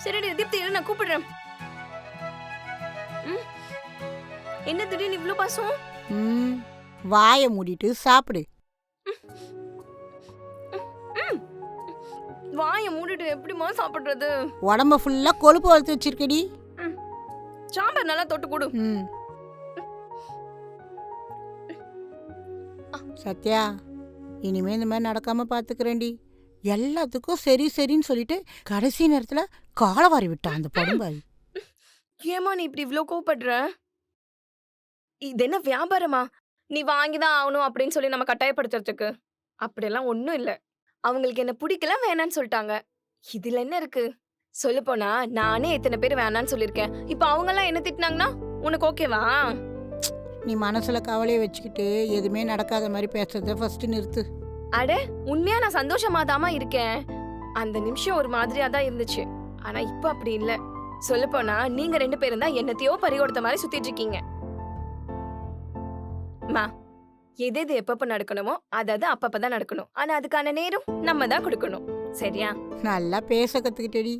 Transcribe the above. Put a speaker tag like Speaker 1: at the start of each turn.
Speaker 1: சரிடி தீப்தி இரு, நான் கூப்பிடுறேன். ம், என்ன திடீர்னு இவ்ளோ பாசம்?
Speaker 2: ம் வாயை மூடிட்டு சாப்பிடு.
Speaker 1: ம், வாயை மூடிட்டு எப்படிம்மா சாப்பிடுறது?
Speaker 2: உடம்ப ஃபுல்லா கொழுப்பு வளர்த்து வச்சிருக்கடி.
Speaker 1: ம், சாம்பார் நல்லா தொட்டு கொடு.
Speaker 2: ம் சத்யா, இனிமே இந்த மாதிரி நடக்காம பாத்துக்கிறேன்டி. எல்லாத்துக்கும் சரி சரின்னு சொல்லிட்டு கடைசி நேரத்துல காலவாரி விட்டான் அந்த படும்பாய்.
Speaker 1: ஏம்மா நீ இப்படி இவ்ளோ கோவப்படுற? இது என்ன வியாபாரமா? நீ வாங்கிதான் ஆகணும் அப்படின்னு சொல்லி நம்ம கட்டாயப்படுத்துறதுக்கு. அப்படியெல்லாம் ஒண்ணும் இல்ல. அவங்களுக்கு என்ன பிடிக்கல, வேணான்னு சொல்லிட்டாங்க. இதுல என்ன இருக்கு? சொல்லப்போனா நானே எத்தனை பேர் வேணான்னு சொல்லிருக்கேன். இப்ப அவங்கலாம் என்ன திட்டுனாங்கன்னா உனக்கு ஓகேவா?
Speaker 2: நீ மனசுல கவலையை வச்சுக்கிட்டு எதுவுமே நடக்காத மாதிரி பேசுறத ஃபர்ஸ்ட் நிறுத்து.
Speaker 1: அட, உண்மையா நான் சந்தோஷமாதாம்மா இருக்கேன். அந்த நிமிஷம் ஒரு மாதிரியா தான் இருந்துச்சு. ஆனா இப்ப அப்படி இல்ல. சொல்லப்போனா நீங்க 2 பேரும் தான் என்னத்தையோ பறி கொடுத்த மாதிரி சுத்திட்டு இருக்கீங்க. மா, எது எது எப்பப்ப நடக்கணுமோ அது அப்பப்பதான் நடக்கணும். ஆனா அதுக்கான நேரம் நம்ம தான் கொடுக்கணும். சரியா?
Speaker 2: நல்லா பேச கத்துக்கிட்டடி.